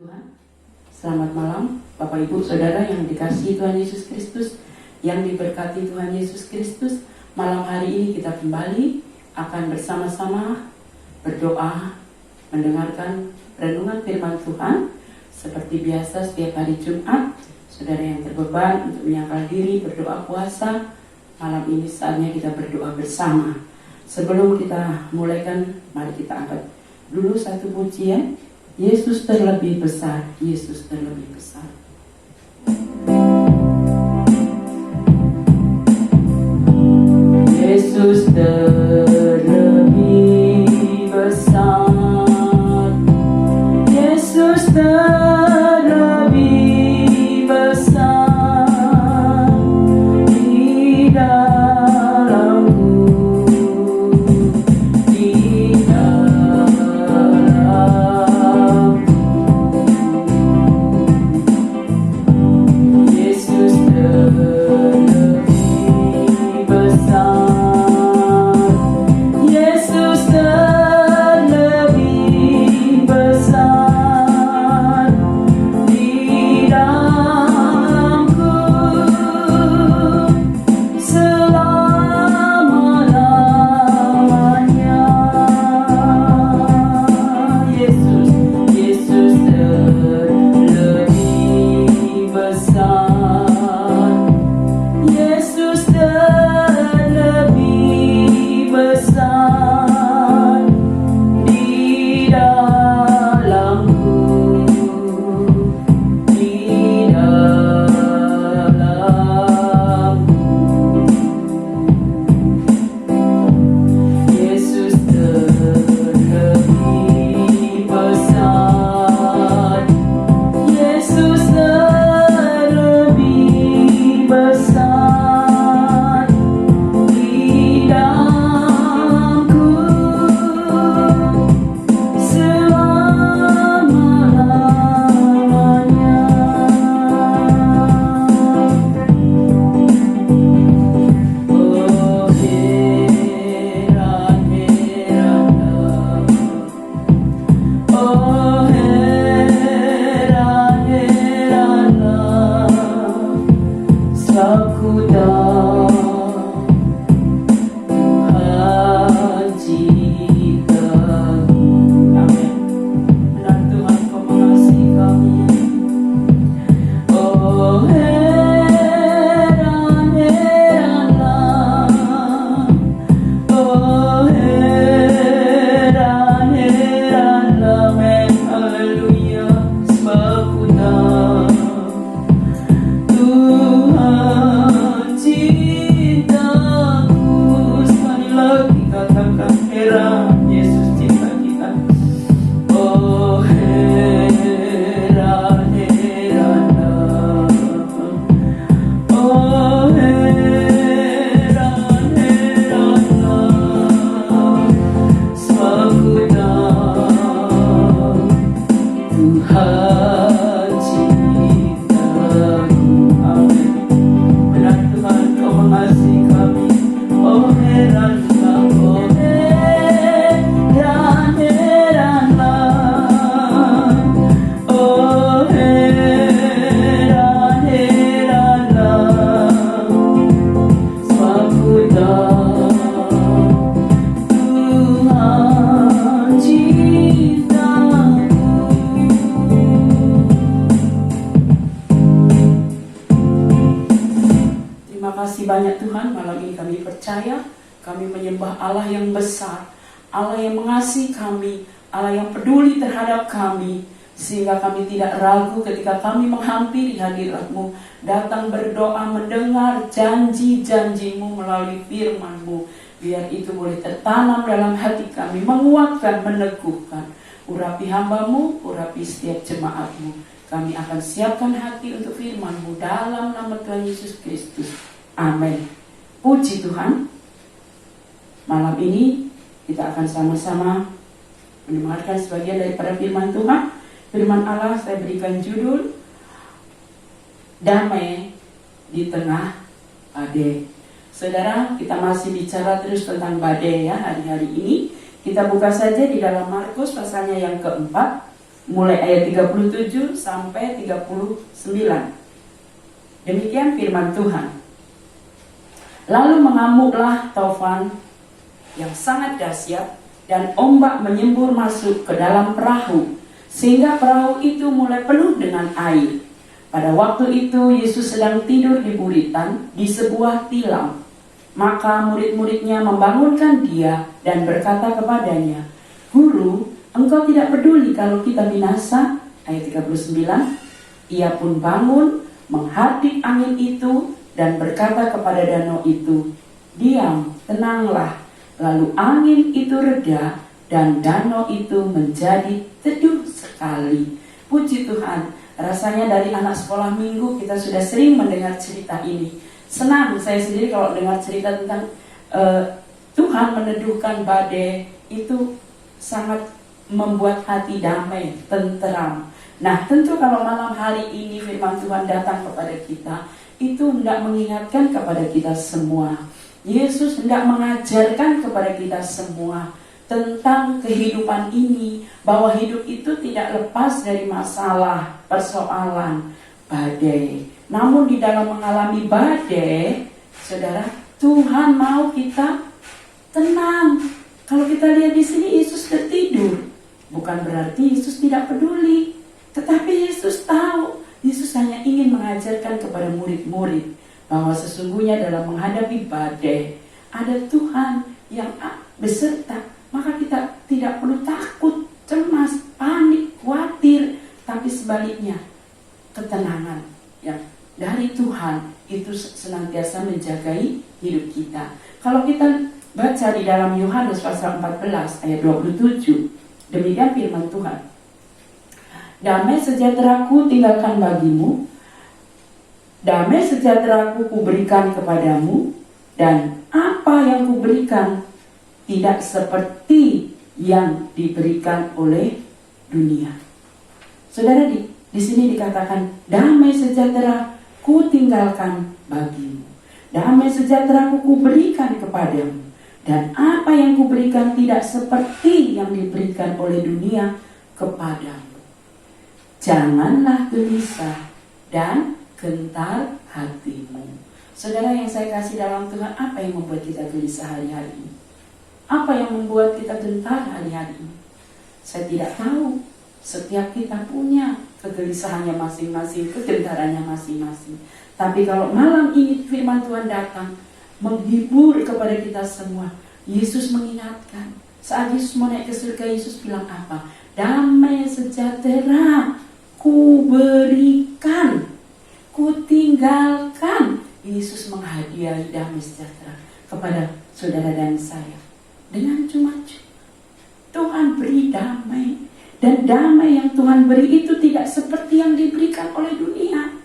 Tuhan, selamat malam Bapak Ibu Saudara yang dikasihi Tuhan Yesus Kristus, yang diberkati Tuhan Yesus Kristus. Malam hari ini kita kembali akan bersama-sama berdoa, mendengarkan renungan firman Tuhan. Seperti biasa setiap hari Jumat, saudara yang terbeban untuk menyangkal diri berdoa puasa, malam ini saatnya kita berdoa bersama. Sebelum kita mulaikan, mari kita angkat dulu satu pujian. Yesus terlebih besar, Yesus terlebih besar. Yesus terlebih besar, Yesus terlebih besar di dalamku, di dalam Yesus terlebih besar, Yesus terlebih besar di dalamku selama-lamanya. Yesus terlebih besar, Yesus terlebih besar di dalamku, di dalamku. Yesus terlebih besar, Yesus terlebih besar di dalamku selama-lamanya. Oh heran-heranlah, oh heran-heranlah, sakudah Tuhan cinta-Mu. Amin. Benar Tuhan, Kau mengasihi kami. Oh heran-heranlah, oh heran-heranlah, amin, haleluya, sakudah Tuhan cinta-Mu. Sekali lagi katakan heran, Yesus cinta kita. Oh heran-heranlah, oh heran-heranlah, sakudah Tuhan cinta-Mu. Amin. Benar Tuhan, Kau mengasihi kami. Oh heranlah, oh heran-heranlah, oh heran-heranlah, sakudah Tuhan cinta-Mu. Terima kasih banyak Tuhan, malam ini kami percaya, kami menyembah Allah yang besar, Allah yang mengasihi kami, Allah yang peduli terhadap kami, sehingga kami tidak ragu ketika kami menghampiri hadirat-Mu, datang berdoa, mendengar janji-janji-Mu melalui firman-Mu. Biar itu boleh tertanam dalam hati kami, menguatkan, meneguhkan. Urapi hamba-Mu, urapi setiap jemaat-Mu. Kami akan siapkan hati untuk firman-Mu dalam nama Tuhan Yesus Kristus. Amin. Puji Tuhan. Malam ini kita akan sama-sama mendengarkan sebagian daripada firman Tuhan. Firman Allah saya berikan judul Damai di Tengah Badai. Saudara, kita masih bicara terus tentang badai ya hari-hari ini. Kita buka saja di dalam Markus pasalnya yang keempat. mulai ayat 37 sampai 39. Demikian firman Tuhan. Lalu mengamuklah taufan yang sangat dahsyat, dan ombak menyembur masuk ke dalam perahu, sehingga perahu itu mulai penuh dengan air. Pada waktu itu Yesus sedang tidur di buritan di sebuah tilam. Maka murid-muridnya membangunkan dia dan berkata kepadanya, "Guru, engkau tidak peduli kalau kita binasa?" Ayat 39. Ia pun bangun, menghardik angin itu dan berkata kepada danau itu, "Diam, tenanglah." Lalu angin itu reda dan danau itu menjadi teduh sekali. Puji Tuhan, rasanya dari anak sekolah minggu kita sudah sering mendengar cerita ini. Senang saya sendiri kalau dengar cerita tentang Tuhan meneduhkan badai, itu sangat membuat hati damai, tenteram. Nah, tentu kalau malam hari ini firman Tuhan datang kepada kita, itu hendak mengingatkan kepada kita semua. Yesus hendak mengajarkan kepada kita semua tentang kehidupan ini, bahwa hidup itu tidak lepas dari masalah, persoalan, badai. Namun di dalam mengalami badai, saudara, Tuhan mau kita tenang. Kalau kita lihat di sini Yesus tertidur, bukan berarti Yesus tidak peduli, tetapi Yesus tahu. Yesus hanya ingin mengajarkan kepada murid-murid bahwa sesungguhnya dalam menghadapi badai ada Tuhan yang beserta. Maka kita tidak perlu takut, cemas, panik, khawatir, tapi sebaliknya ketenangan yang dari Tuhan itu senantiasa menjagai hidup kita. Kalau kita baca di dalam Yohanes pasal 14 ayat 27, demikian firman Tuhan. Damai sejahtera-Ku tinggalkan bagimu, damai sejahtera-Ku kuberikan kepadamu, dan apa yang kuberikan tidak seperti yang diberikan oleh dunia. Saudara, di sini dikatakan damai sejahtera Ku tinggalkan bagimu, damai sejahtera Ku berikan kepadamu, dan apa yang kuberikan tidak seperti yang diberikan oleh dunia kepadamu. Janganlah gelisah dan gentar hatimu. Saudara yang saya kasih dalam Tuhan, apa yang membuat kita gelisah hari-hari ini? Apa yang membuat kita gentar hari-hari ini? Saya tidak tahu. Setiap kita punya kegelisahannya masing-masing, kegentarannya masing-masing. Tapi kalau malam ini firman Tuhan datang menghibur kepada kita semua, Yesus mengingatkan. Saat Yesus mau naik ke surga, Yesus bilang apa? Damai sejahtera Ku berikan, Ku tinggalkan. Yesus menghadiahi damai sejahtera kepada saudara dan saya dengan cuma-cuma. Tuhan beri damai, dan damai yang Tuhan beri itu tidak seperti yang diberikan oleh dunia.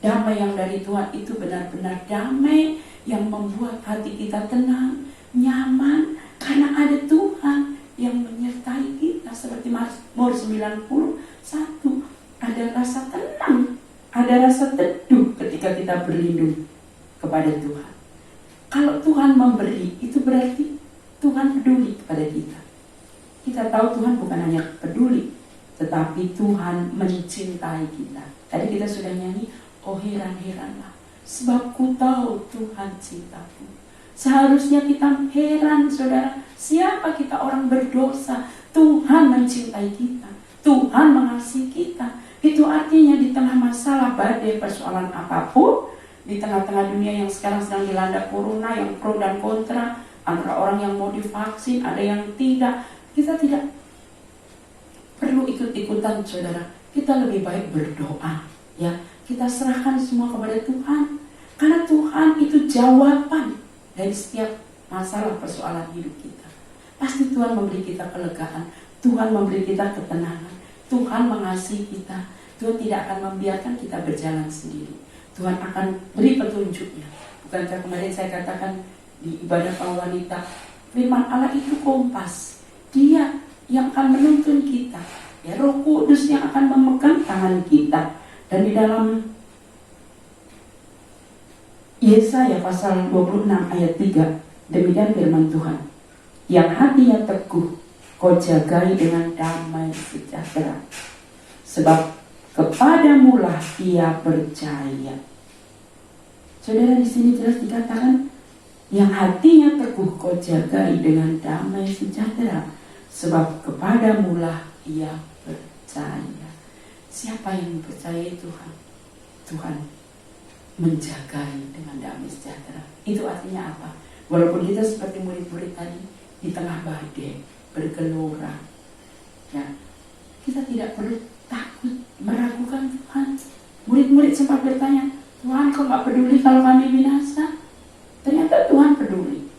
Damai yang dari Tuhan itu benar-benar damai yang membuat hati kita tenang, nyaman, karena ada Tuhan yang menyertai kita. Seperti Mazmur 91, ada rasa tenang, ada rasa teduh ketika kita berlindung kepada Tuhan. Kalau Tuhan memberi, itu berarti Tuhan peduli kepada kita. Kita tahu Tuhan bukan hanya peduli, tetapi Tuhan mencintai kita. Tadi kita sudah nyanyi, oh heran-heranlah, sebab ku tahu Tuhan cintaku. Seharusnya kita heran, saudara, siapa kita orang berdosa, Tuhan mencintai kita, Tuhan mengasihi kita. Itu artinya di tengah masalah, badai, persoalan apapun, di tengah-tengah dunia yang sekarang sedang dilanda corona, yang pro dan kontra, antara orang yang mau divaksin, ada yang tidak, kita tidak perlu ikut-ikutan, saudara. Kita lebih baik berdoa, ya. Kita serahkan semua kepada Tuhan, karena Tuhan itu jawaban dari setiap masalah persoalan hidup kita. Pasti Tuhan memberi kita kelegaan, Tuhan memberi kita ketenangan, Tuhan mengasihi kita. Tuhan tidak akan membiarkan kita berjalan sendiri. Tuhan akan beri petunjuknya. Bukankah kemarin saya katakan di ibadah para wanita, firman Allah itu kompas. Dia yang akan menuntun kita, ya, Roh Kudus yang akan memegang tangan kita. Dan di dalam Yesaya pasal 26 ayat 3, demikian firman Tuhan, yang hatinya teguh kau jagai dengan damai sejahtera, sebab kepadamulah ia percaya. Saudara, di sini jelas dikatakan, yang hatinya teguh kau jagai dengan damai sejahtera, sebab kepadamulah ia percaya. Siapa yang mempercayai Tuhan? Tuhan menjagai dengan damai sejahtera. Itu artinya apa? Walaupun kita seperti murid-murid tadi di tengah badai bergelora, ya, kita tidak perlu takut meragukan Tuhan. Murid-murid sempat bertanya, Tuhan kok gak peduli kalau kami binasa? Ternyata Tuhan peduli.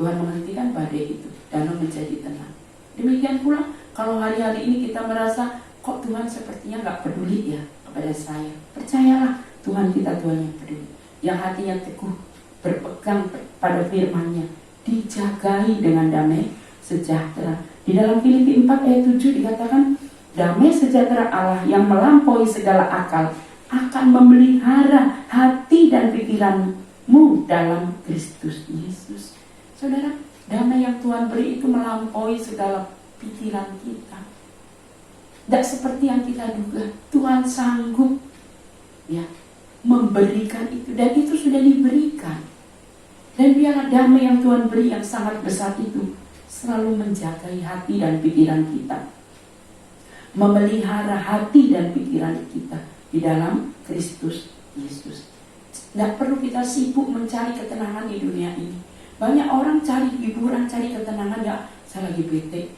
Tuhan menghentikan badai itu, danau menjadi tenang. Demikian pula kalau hari-hari ini kita merasa kok Tuhan sepertinya gak peduli ya kepada saya. Percayalah, Tuhan kita Tuhan yang peduli, yang hatinya teguh berpegang pada firman-Nya, dijagai dengan damai sejahtera. Di dalam Filipi 4 ayat 7 dikatakan, damai sejahtera Allah yang melampaui segala akal akan memelihara hati dan pikiranmu dalam Kristus Yesus. Saudara, damai yang Tuhan beri itu melampaui segala pikiran kita. Tidak seperti yang kita duga. Tuhan sanggup, ya, memberikan itu, dan itu sudah diberikan. Dan biarlah damai yang Tuhan beri yang sangat besar itu selalu menjagai hati dan pikiran kita, memelihara hati dan pikiran kita di dalam Kristus Yesus. Tidak perlu kita sibuk mencari ketenangan di dunia ini. Banyak orang cari hiburan, cari ketenangan. Ya, saya lagi bete,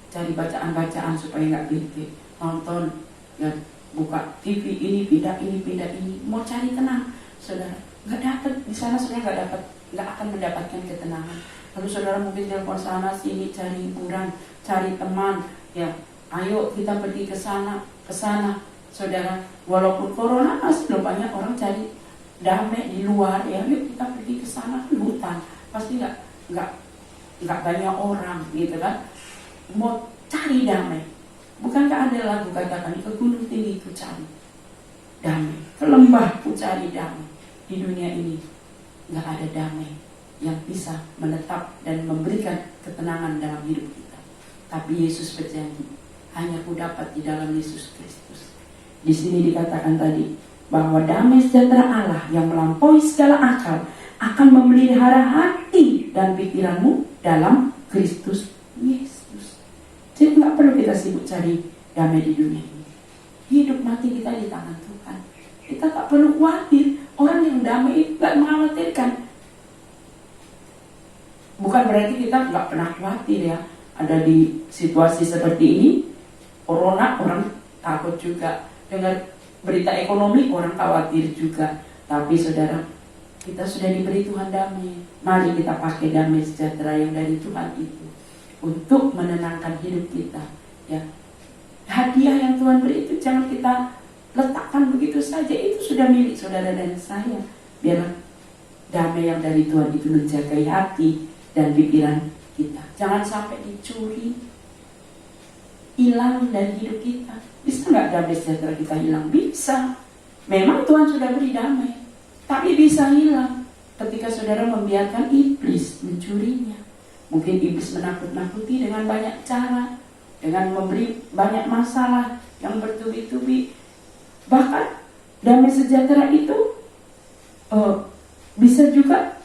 cari bacaan-bacaan supaya nggak bete, nonton, ya, buka TV ini pindah ini, mau cari tenang. Saudara, nggak dapat di sana, saudara nggak akan mendapatkan ketenangan. Lalu saudara mungkin telepon sana sini cari hiburan, cari teman, ya, ayo kita pergi ke sana. Saudara, walaupun corona masih belum banyak orang cari damai di luar, ya, yuk kita pergi ke sana, ke hutan, pasti nggak banyak orang, gitu kan? Mau cari damai. Bukankah ada lagu katakan, ke gunung tinggi ku cari damai, ke lembah ku cari damai. Di dunia ini nggak ada damai yang bisa menetap dan memberikan ketenangan dalam hidup kita. Tapi Yesus berjanji, hanya ku dapat di dalam Yesus Kristus. Di sini dikatakan tadi bahwa damai sejahtera Allah yang melampaui segala akal akan memelihara hati dan pikiranmu dalam Kristus Yesus. Jadi nggak perlu kita sibuk cari damai di dunia ini. Hidup mati kita di tangan Tuhan. Kita tak perlu khawatir. Orang yang damai itu nggak mengkhawatirkan. Bukan berarti kita nggak pernah khawatir, ya. Ada di situasi seperti ini, corona, orang takut juga. Dengar berita ekonomi, orang khawatir juga. Tapi saudara, kita sudah diberi Tuhan damai. Mari kita pakai damai sejahtera yang dari Tuhan itu untuk menenangkan hidup kita, ya. Hadiah yang Tuhan beri itu jangan kita letakkan begitu saja. Itu sudah milik saudara dan saya. Biarlah damai yang dari Tuhan itu menjagai hati dan pikiran kita. Jangan sampai dicuri, hilang dari hidup kita. Bisa nggak damai sejahtera kita hilang? Bisa. Memang Tuhan sudah beri damai, tapi bisa hilang ketika saudara membiarkan iblis mencurinya. Mungkin iblis menakut-nakuti dengan banyak cara, dengan memberi banyak masalah yang bertubi-tubi. Bahkan damai sejahtera itu bisa juga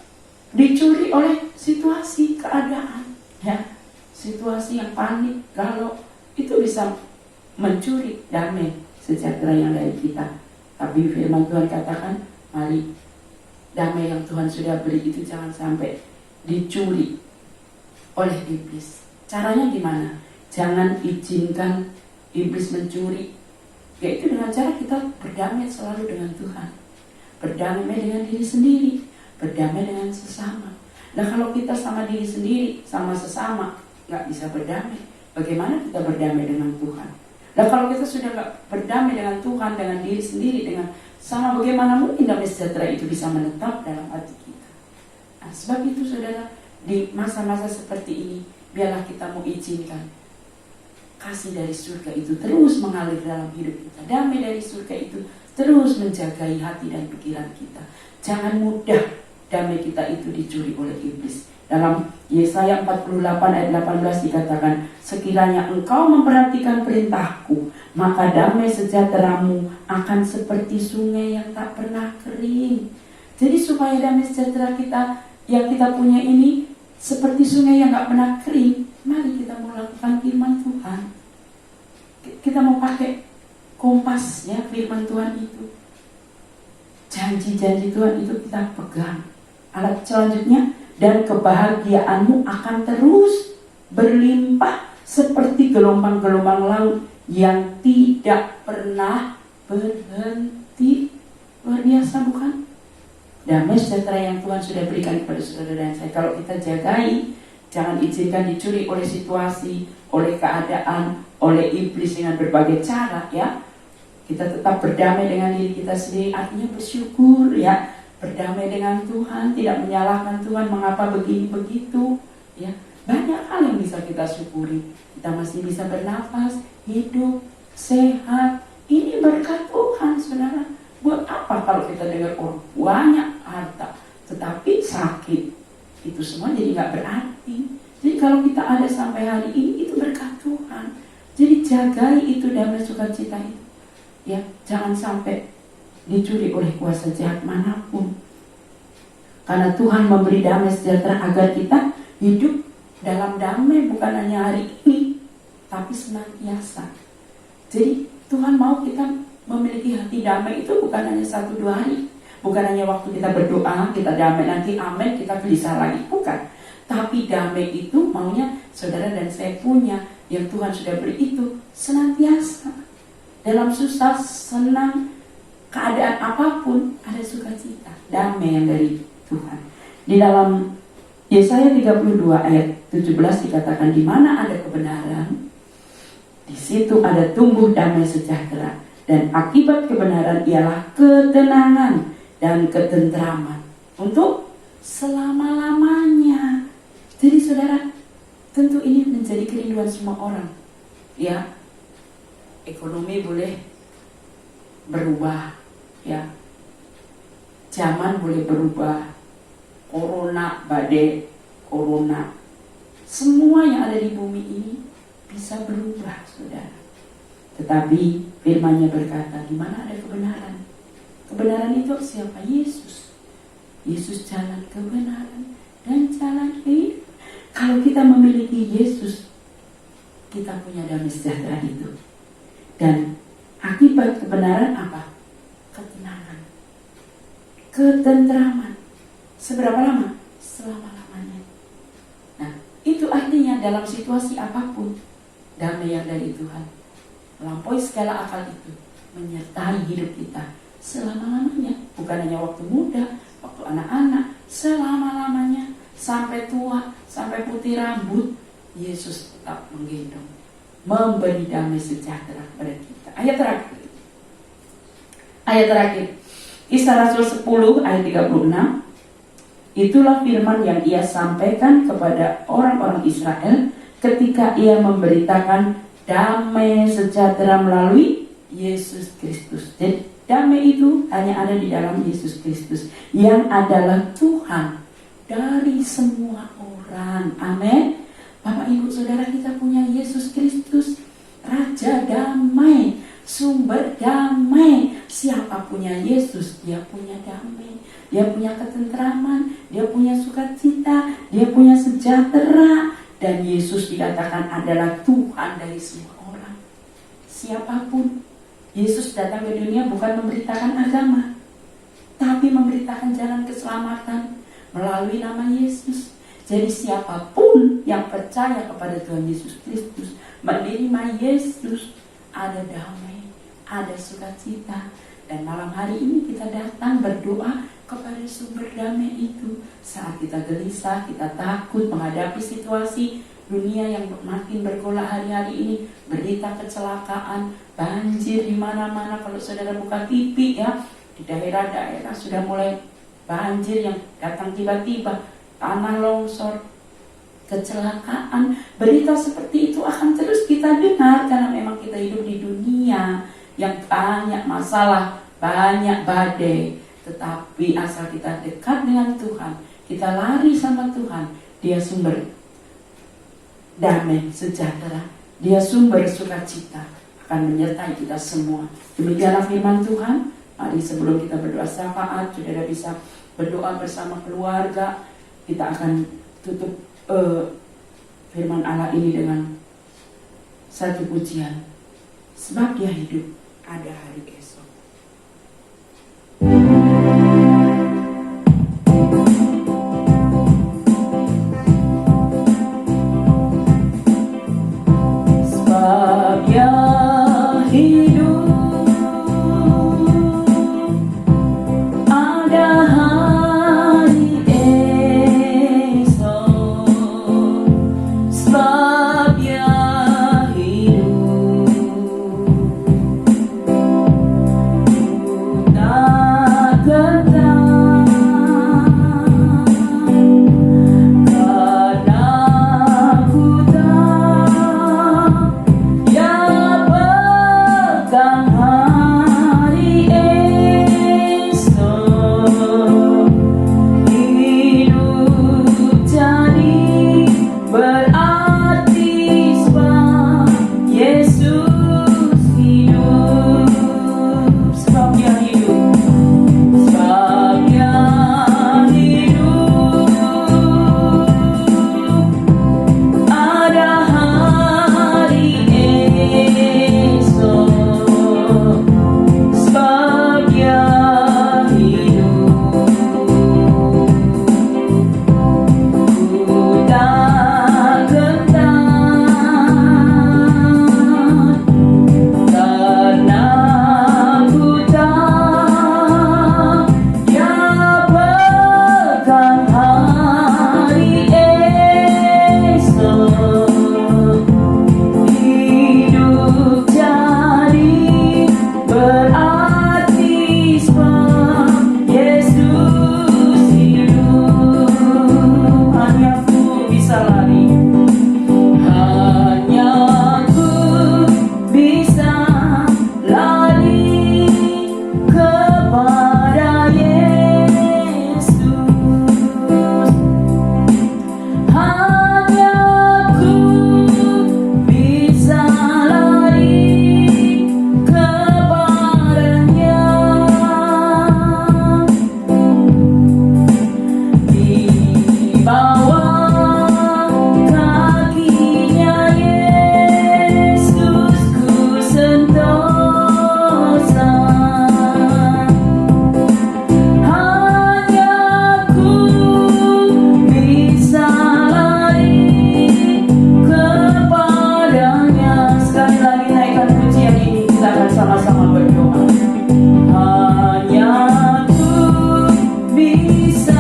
dicuri oleh situasi, keadaan, ya. Situasi yang panik, galau, itu bisa mencuri damai sejahtera yang dari kita. Tapi firman Tuhan katakan, mari damai yang Tuhan sudah beri itu jangan sampai dicuri oleh iblis. Caranya gimana? Jangan izinkan iblis mencuri, yaitu dengan cara kita berdamai selalu dengan Tuhan, berdamai dengan diri sendiri, berdamai dengan sesama. Nah, kalau kita sama diri sendiri, sama sesama nggak bisa berdamai, bagaimana kita berdamai dengan Tuhan? Nah, kalau kita sudah nggak berdamai dengan Tuhan, dengan diri sendiri, dengan sama, bagaimana mungkin damai sejahtera itu bisa menetap dalam hati kita? Nah, sebab itu saudara, di masa-masa seperti ini, biarlah kita mau izinkan kasih dari surga itu terus mengalir dalam hidup kita. Damai dari surga itu terus menjagai hati dan pikiran kita. Jangan mudah damai kita itu dicuri oleh iblis. Dalam Yesaya 48 ayat 18 dikatakan, sekiranya engkau memperhatikan perintahku, maka damai sejahteramu akan seperti sungai yang tak pernah kering. Jadi supaya damai sejahtera kita yang kita punya ini seperti sungai yang gak pernah kering, mari kita mau lakukan firman Tuhan. Kita mau pakai kompas ya, firman Tuhan itu. Janji-janji Tuhan itu kita pegang. Alat selanjutnya, dan kebahagiaanmu akan terus berlimpah seperti gelombang-gelombang laut yang tidak pernah berhenti. Luar biasa bukan? Damai sejahtera yang Tuhan sudah berikan kepada saudara dan saya, kalau kita jagai, jangan izinkan dicuri oleh situasi, oleh keadaan, oleh iblis dengan berbagai cara ya. Kita tetap berdamai dengan diri kita sendiri, artinya bersyukur ya. Berdamai dengan Tuhan, tidak menyalahkan Tuhan mengapa begini begitu ya. Banyak hal yang bisa kita syukuri. Kita masih bisa bernafas, hidup, sehat. Ini berkat Tuhan, saudara. Buat apa kalau kita dengar orang banyak harta tetapi sakit? Itu semua jadi gak berarti. Jadi kalau kita ada sampai hari ini, itu berkat Tuhan. Jadi jagai itu damai sukacita itu ya. Jangan sampai dicuri oleh kuasa jahat manapun. Karena Tuhan memberi damai sejahtera agar kita hidup dalam damai, bukan hanya hari ini, tapi senantiasa. Jadi Tuhan mau kita memiliki hati damai itu bukan hanya 1-2 hari. Bukan hanya waktu kita berdoa, kita damai, nanti amin, kita gelisah lagi. Bukan. Tapi damai itu maunya saudara dan saya punya, yang Tuhan sudah beri itu senantiasa. Dalam susah, senang, keadaan apapun ada sukacita, damai yang dari Tuhan. Di dalam Yesaya 32 ayat 17 dikatakan, di mana ada kebenaran, di situ ada tumbuh damai sejahtera, dan akibat kebenaran ialah ketenangan dan ketentraman untuk selama-lamanya. Jadi saudara, tentu ini menjadi kerinduan semua orang. Ya, ekonomi boleh berubah, ya, zaman boleh berubah, corona, badai corona, semua yang ada di bumi ini bisa berubah, saudara. Tetapi firman-Nya berkata, di mana ada kebenaran? Kebenaran itu siapa? Yesus. Yesus jalan kebenaran dan jalan hidup. Kalau kita memiliki Yesus, kita punya damai sejahtera itu. Dan akibat kebenaran apa? Ketenangan, ketentraman. Seberapa lama? Selama-lamanya. Nah, itu artinya dalam situasi apapun, damai yang dari Tuhan melampaui segala akal itu menyertai hidup kita selama-lamanya. Bukan hanya waktu muda, waktu anak-anak, selama-lamanya. Sampai tua, sampai putih rambut, Yesus tetap menggendong, memberi damai sejahtera kepada kita. Ayat terakhir, Kisah Rasul 10 ayat 36. Itulah firman yang ia sampaikan kepada orang-orang Israel ketika ia memberitakan damai sejahtera melalui Yesus Kristus. Jadi damai itu hanya ada di dalam Yesus Kristus, yang adalah Tuhan dari semua orang. Amin. Bapak Ibu Saudara, kita punya Yesus Kristus, Raja damai, sumber damai. Siapa punya Yesus, dia punya damai, dia punya ketentraman, dia punya sukacita, dia punya sejahtera. Dan Yesus dikatakan adalah Tuhan dari semua orang. Siapapun, Yesus datang ke dunia bukan memberitakan agama, tapi memberitakan jalan keselamatan melalui nama Yesus. Jadi siapapun yang percaya kepada Tuhan Yesus Kristus, menerima Yesus, ada damai, ada sukacita. Dan malam hari ini kita datang berdoa kepada sumber damai itu. Saat kita gelisah, kita takut menghadapi situasi dunia yang makin bergolak hari-hari ini, berita kecelakaan, banjir di mana-mana. Kalau saudara buka TV ya, di daerah-daerah sudah mulai banjir yang datang tiba-tiba, tanah longsor, kecelakaan. Berita seperti itu akan terus kita dengar karena memang kita hidup di dunia yang banyak masalah, banyak badai. Tetapi asal kita dekat dengan Tuhan, kita lari sama Tuhan, Dia sumber damai sejahtera, Dia sumber sukacita, akan menyertai kita semua. Demikianlah firman Tuhan. Mari sebelum kita berdoa syafaat, saudara bisa berdoa bersama keluarga. Kita akan tutup firman Allah ini dengan satu pujian. Sebab Dia hidup, ada hari esok. Sebab Dia hidup, ada hari esok. Sebab Dia hidup, tak gentar, karena ku tahu Dia pegang hari esok. Hidup jadi berarti sebab Yesus hidup. Sebab Dia hidup, sebab Dia hidup, ada hari esok. Sebab Dia hidup, ku tak gentar, karena ku tahu Dia pegang hari esok. Hidup jadi berarti sebab Yesus hidup. Hanya ku bisa lari, hanya ku bisa lari kepada Yesus. Hanya ku bisa lari kepadanya. Di bawah kakinya Yesus ku sentosa. Hanya ku bisa lari kepadanya. Sekali lagi naikkan pujian ini, kita akan sama-sama berdoa. Hanya ku bisa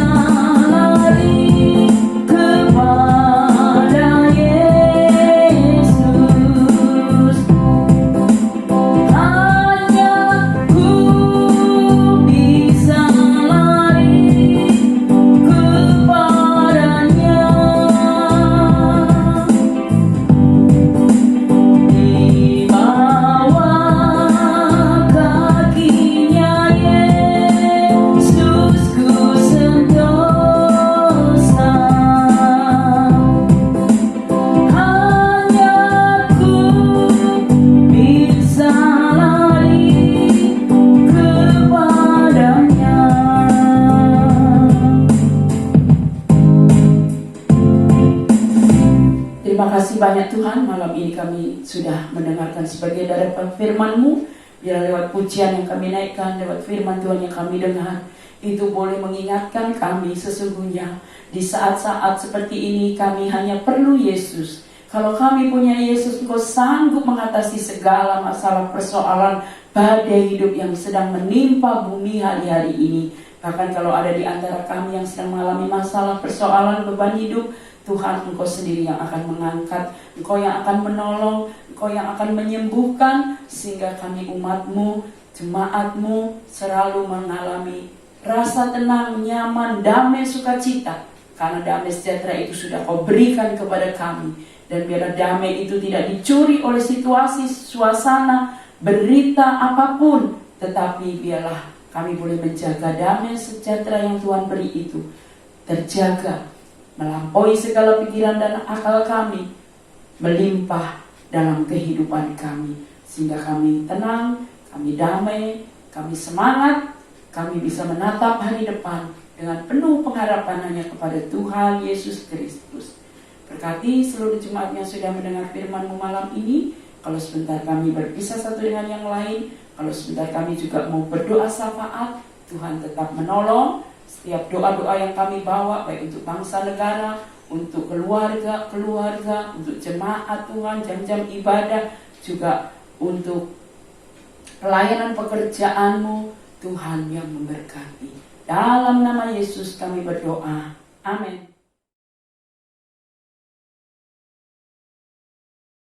lari kepada Yesus. Hanya ku bisa lari kepadanya. Di bawah kakinya Yesus ku sentosa. Hanya ku bisa lari kepadanya. Terima kasih banyak Tuhan, malam ini kami sudah mendengarkan sebagian dari firman-Mu. Biar lewat pujian yang kami naikkan, lewat firman Tuhan yang kami dengar, itu boleh mengingatkan kami sesungguhnya di saat-saat seperti ini kami hanya perlu Yesus. Kalau kami punya Yesus, Engkau sanggup mengatasi segala masalah persoalan badai hidup yang sedang menimpa bumi hari-hari ini. Bahkan kalau ada di antara kami yang sedang mengalami masalah persoalan beban hidup, Tuhan, Engkau sendiri yang akan mengangkat, Engkau yang akan menolong, Engkau yang akan menyembuhkan, sehingga kami umat-Mu, jemaat-Mu selalu mengalami rasa tenang, nyaman, damai, sukacita. Karena damai sejahtera itu sudah Kau berikan kepada kami. Dan biarlah damai itu tidak dicuri oleh situasi, suasana, berita apapun. Tetapi biarlah kami boleh menjaga damai sejahtera yang Tuhan beri itu terjaga, melampaui segala pikiran dan akal kami, melimpah dalam kehidupan kami, sehingga kami tenang, kami damai, kami semangat, kami bisa menatap hari depan dengan penuh pengharapan hanya kepada Tuhan Yesus Kristus. Berkati seluruh jemaat yang sudah mendengar firman-Mu malam ini. Kalau sebentar kami berpisah satu dengan yang lain, kalau sebentar kami juga mau berdoa syafaat, Tuhan tetap menolong. Setiap doa-doa yang kami bawa, baik untuk bangsa negara, untuk keluarga, untuk jemaat Tuhan, jam-jam ibadah, juga untuk pelayanan pekerjaan-Mu, Tuhan yang memberkati. Dalam nama Yesus kami berdoa. Amin.